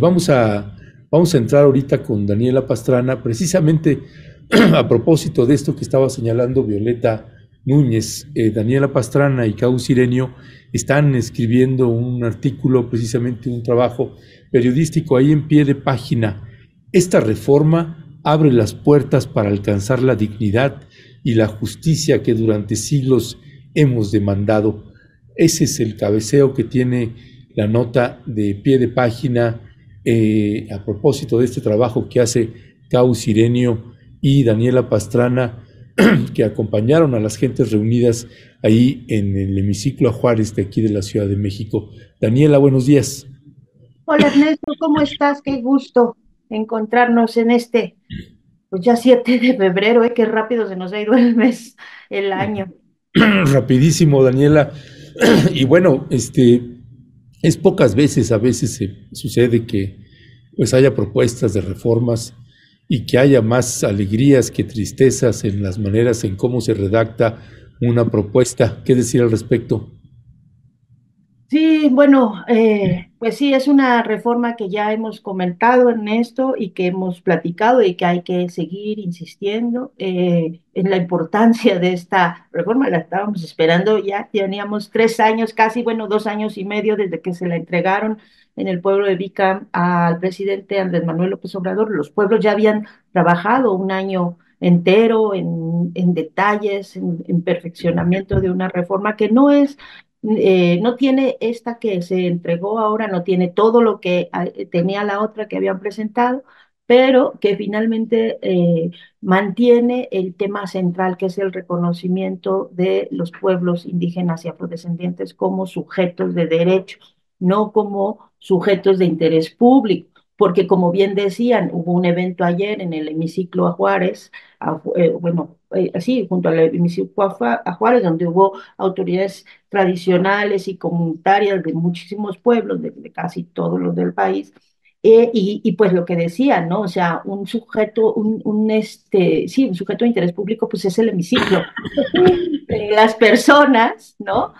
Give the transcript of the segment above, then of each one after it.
vamos a entrar ahorita con Daniela Pastrana, precisamente a propósito de esto que estaba señalando Violeta Núñez. Daniela Pastrana y Cau Sirenio están escribiendo un artículo, precisamente un trabajo periodístico ahí en pie de página. Esta reforma abre las puertas para alcanzar la dignidad y la justicia que durante siglos hemos demandado. Ese es el cabeceo que tiene la nota de pie de página a propósito de este trabajo que hace Cau Sirenio y Daniela Pastrana, que acompañaron a las gentes reunidas ahí en el hemiciclo Juárez de aquí de la Ciudad de México. Daniela, buenos días. Hola Ernesto, ¿cómo estás? Qué gusto encontrarnos en pues ya 7 de febrero, qué rápido se nos ha ido el mes, el año. Rapidísimo, Daniela. Y bueno, es pocas veces, a veces sucede que pues haya propuestas de reformas y que haya más alegrías que tristezas en las maneras en cómo se redacta una propuesta. ¿Qué decir al respecto? Sí, bueno, pues sí, es una reforma que ya hemos comentado en esto y que hemos platicado y que hay que seguir insistiendo en la importancia de esta reforma. La estábamos esperando ya, teníamos 3 años casi, bueno, 2 años y medio desde que se la entregaron en el pueblo de Vica al presidente Andrés Manuel López Obrador. Los pueblos ya habían trabajado un año entero en detalles, en perfeccionamiento de una reforma que no tiene esta que se entregó ahora, no tiene todo lo que tenía la otra que habían presentado, pero que finalmente mantiene el tema central, que es el reconocimiento de los pueblos indígenas y afrodescendientes como sujetos de derecho, no como sujetos de interés público. Porque como bien decían, hubo un evento ayer en el hemiciclo a Juárez, bueno, así, junto al hemiciclo a Juárez, donde hubo autoridades tradicionales y comunitarias de muchísimos pueblos, de casi todos los del país. Y pues lo que decía, ¿no? O sea, un sujeto, sí, un sujeto de interés público, pues es el hemiciclo. Las personas, ¿no?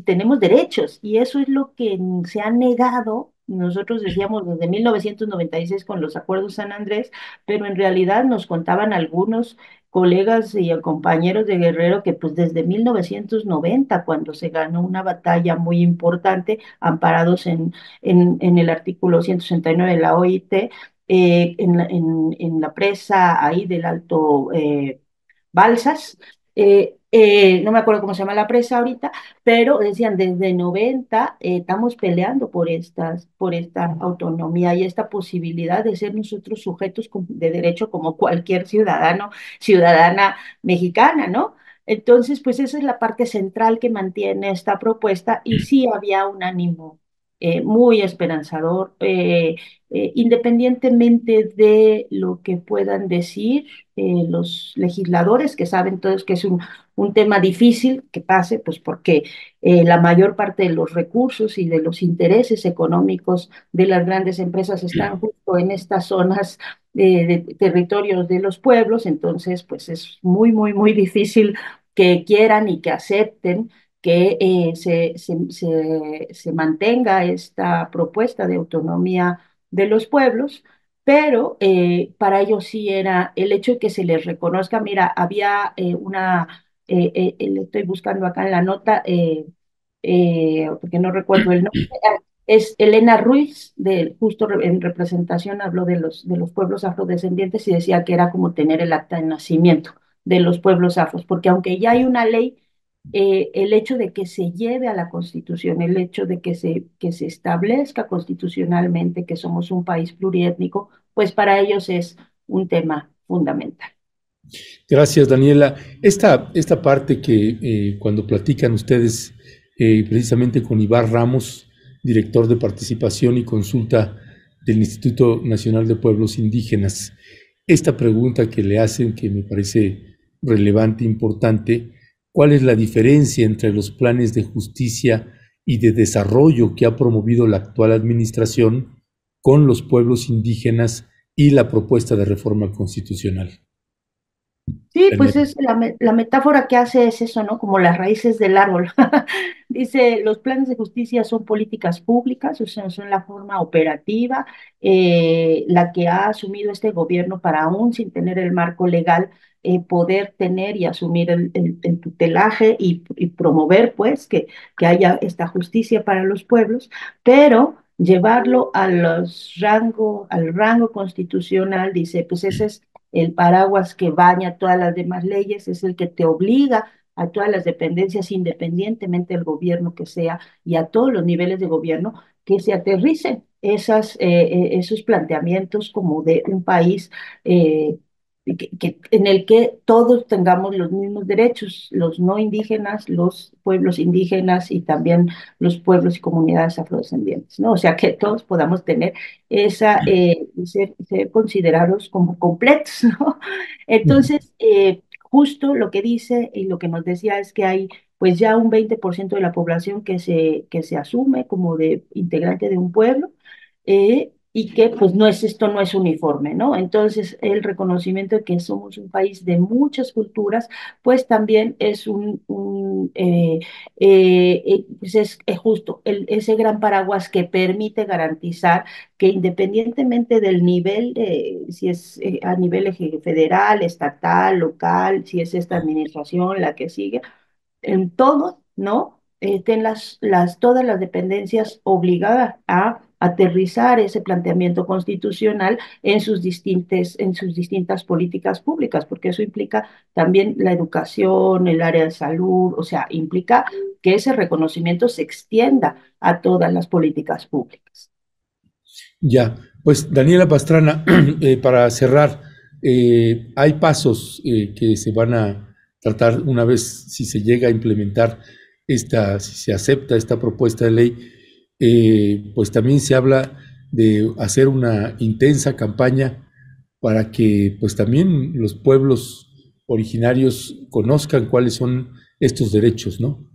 Tenemos derechos y eso es lo que se ha negado. Nosotros decíamos desde 1996 con los acuerdos San Andrés, pero en realidad nos contaban algunos colegas y compañeros de Guerrero que pues desde 1990, cuando se ganó una batalla muy importante, amparados en el artículo 169 de la OIT, en la presa ahí del Alto Balsas, no me acuerdo cómo se llama la presa ahorita, pero decían desde 90 estamos peleando por esta autonomía y esta posibilidad de ser nosotros sujetos de derecho como cualquier ciudadano, ciudadana mexicana, ¿no? Entonces, pues esa es la parte central que mantiene esta propuesta y sí había un ánimo muy esperanzador, independientemente de lo que puedan decir los legisladores, que saben todos que es un tema difícil que pase, pues porque la mayor parte de los recursos y de los intereses económicos de las grandes empresas están justo en estas zonas de territorios de los pueblos, entonces pues es muy, muy, muy difícil que quieran y que acepten que se mantenga esta propuesta de autonomía de los pueblos, pero para ellos sí era el hecho de que se les reconozca. Mira, había le estoy buscando acá en la nota, porque no recuerdo el nombre, es Elena Ruiz, en representación habló de los pueblos afrodescendientes y decía que era como tener el acta de nacimiento de los pueblos afros, porque aunque ya hay una ley, el hecho de que se lleve a la Constitución, el hecho de que se establezca constitucionalmente que somos un país pluriétnico, pues para ellos es un tema fundamental. Gracias, Daniela. Esta parte que cuando platican ustedes precisamente con Ibar Ramos, director de participación y consulta del Instituto Nacional de Pueblos Indígenas, esta pregunta que le hacen, que me parece relevante, importante, ¿cuál es la diferencia entre los planes de justicia y de desarrollo que ha promovido la actual administración con los pueblos indígenas y la propuesta de reforma constitucional? Sí, pues Daniela. es la metáfora que hace es eso, ¿no? Como las raíces del árbol. Dice, los planes de justicia son políticas públicas, o sea, son la forma operativa, la que ha asumido este gobierno para aún sin tener el marco legal, poder tener y asumir el tutelaje y promover, pues, que haya esta justicia para los pueblos, pero llevarlo al rango constitucional, dice, pues ese es el paraguas que baña todas las demás leyes, es el que te obliga a todas las dependencias, independientemente del gobierno que sea, y a todos los niveles de gobierno, que se aterricen esos planteamientos como de un país en el que todos tengamos los mismos derechos, los no indígenas, los pueblos indígenas y también los pueblos y comunidades afrodescendientes, ¿no? O sea, que todos podamos tener ser considerados como completos, ¿no? Entonces, justo lo que dice y lo que nos decía es que hay pues ya un 20% de la población que se asume como de integrante de un pueblo, y que pues esto no es uniforme, ¿no? Entonces el reconocimiento de que somos un país de muchas culturas, pues también es pues es justo ese gran paraguas que permite garantizar que independientemente del nivel, si es a nivel federal, estatal, local, si es esta administración la que sigue, en todo, ¿no? Estén todas las dependencias obligadas a aterrizar ese planteamiento constitucional en sus distintas políticas públicas, porque eso implica también la educación, el área de salud, o sea, implica que ese reconocimiento se extienda a todas las políticas públicas. Ya, pues Daniela Pastrana, para cerrar, hay pasos que se van a tratar una vez si se llega a implementar si se acepta esta propuesta de ley, pues también se habla de hacer una intensa campaña para que pues también los pueblos originarios conozcan cuáles son estos derechos, ¿no?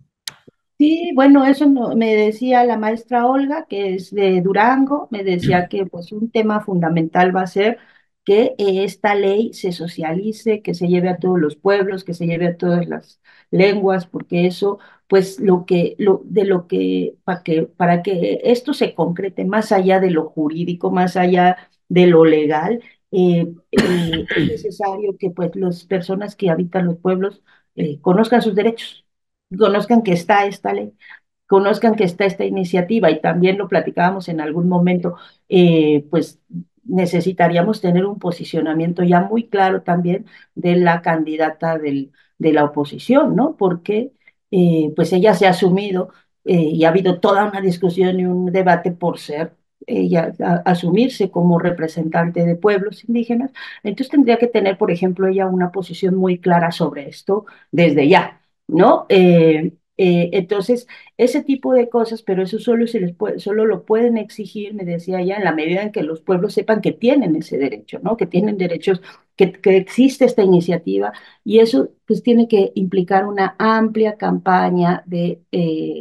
Sí, bueno, eso me decía la maestra Olga, que es de Durango, me decía que pues un tema fundamental va a ser que esta ley se socialice, que se lleve a todos los pueblos, que se lleve a todas las lenguas, porque eso, pues para que esto se concrete más allá de lo jurídico, más allá de lo legal, es necesario que pues las personas que habitan los pueblos conozcan sus derechos, conozcan que está esta ley, conozcan que está esta iniciativa y también lo platicábamos en algún momento, pues necesitaríamos tener un posicionamiento ya muy claro también de la candidata de la oposición, ¿no? Porque pues ella se ha asumido y ha habido toda una discusión y un debate por ser ella asumirse como representante de pueblos indígenas, entonces tendría que tener, por ejemplo, ella una posición muy clara sobre esto desde ya, ¿no? Entonces, ese tipo de cosas, pero eso solo lo pueden exigir, me decía ella, en la medida en que los pueblos sepan que tienen ese derecho, ¿no? Que tienen derechos, que existe esta iniciativa, y eso pues tiene que implicar una amplia campaña de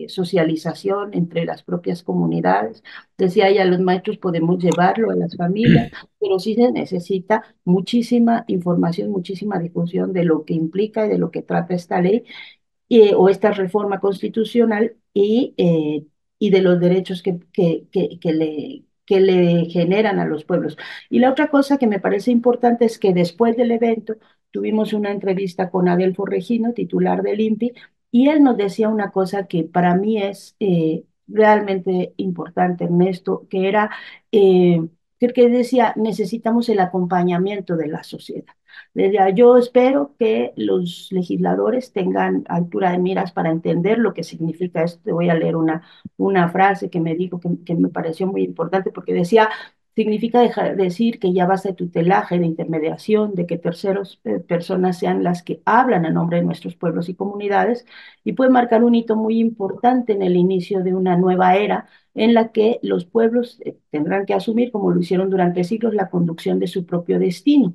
socialización entre las propias comunidades. Decía ella, los maestros podemos llevarlo a las familias, pero sí se necesita muchísima información, muchísima difusión de lo que implica y de lo que trata esta ley, o esta reforma constitucional, y de los derechos que le generan a los pueblos. Y la otra cosa que me parece importante es que después del evento tuvimos una entrevista con Adelfo Regino, titular del INPI, y él nos decía una cosa que para mí es realmente importante en esto, que era que decía, necesitamos el acompañamiento de la sociedad. Decía, yo espero que los legisladores tengan altura de miras para entender lo que significa esto. Te voy a leer una frase que me dijo que me pareció muy importante, porque decía, significa decir que ya basta de tutelaje, de intermediación, de que terceros personas sean las que hablan a nombre de nuestros pueblos y comunidades, y puede marcar un hito muy importante en el inicio de una nueva era en la que los pueblos tendrán que asumir, como lo hicieron durante siglos, la conducción de su propio destino,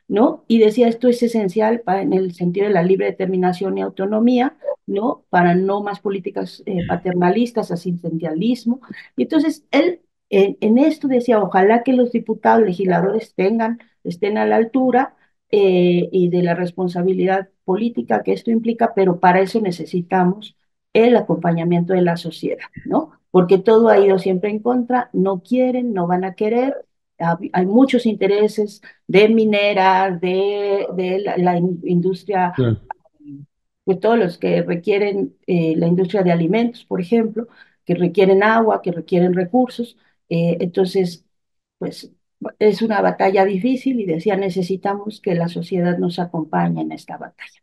¿no? Y decía, esto es esencial en el sentido de la libre determinación y autonomía, ¿no? Para no más políticas paternalistas, asistencialismo. Y entonces él en esto decía, ojalá que los diputados, legisladores estén a la altura y de la responsabilidad política que esto implica, pero para eso necesitamos el acompañamiento de la sociedad, ¿no? Porque todo ha ido siempre en contra, no quieren, no van a querer, hay muchos intereses de mineras, de la industria, Claro. pues todos los que requieren la industria de alimentos, por ejemplo, que requieren agua, que requieren recursos. Entonces, pues es una batalla difícil y decía, necesitamos que la sociedad nos acompañe en esta batalla.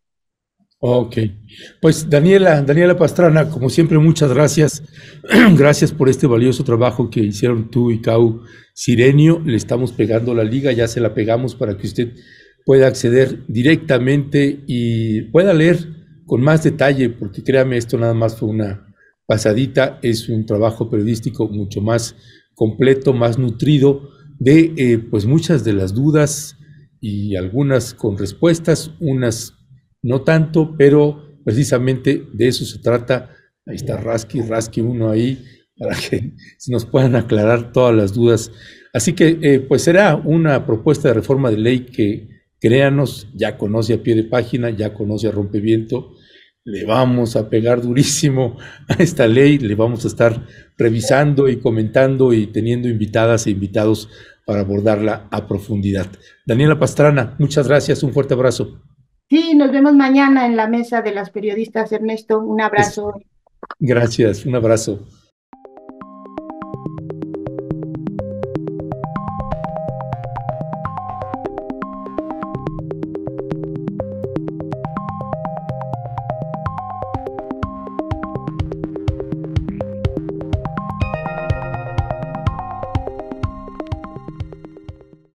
Ok, pues Daniela Pastrana, como siempre, muchas gracias. Gracias por este valioso trabajo que hicieron tú y Cau Sirenio. Le estamos pegando la liga, ya se la pegamos para que usted pueda acceder directamente y pueda leer con más detalle, porque créame, esto nada más fue una pasadita, es un trabajo periodístico mucho más completo, más nutrido de pues muchas de las dudas y algunas con respuestas, unas no tanto, pero precisamente de eso se trata. Ahí está Rasky uno ahí, para que se nos puedan aclarar todas las dudas. Así que, pues será una propuesta de reforma de ley que, créanos, ya conoce a pie de página, ya conoce a rompeviento. Le vamos a pegar durísimo a esta ley, le vamos a estar revisando y comentando y teniendo invitadas e invitados para abordarla a profundidad. Daniela Pastrana, muchas gracias, un fuerte abrazo. Sí, nos vemos mañana en la mesa de las periodistas, Ernesto. Un Es, abrazo. gracias, un abrazo.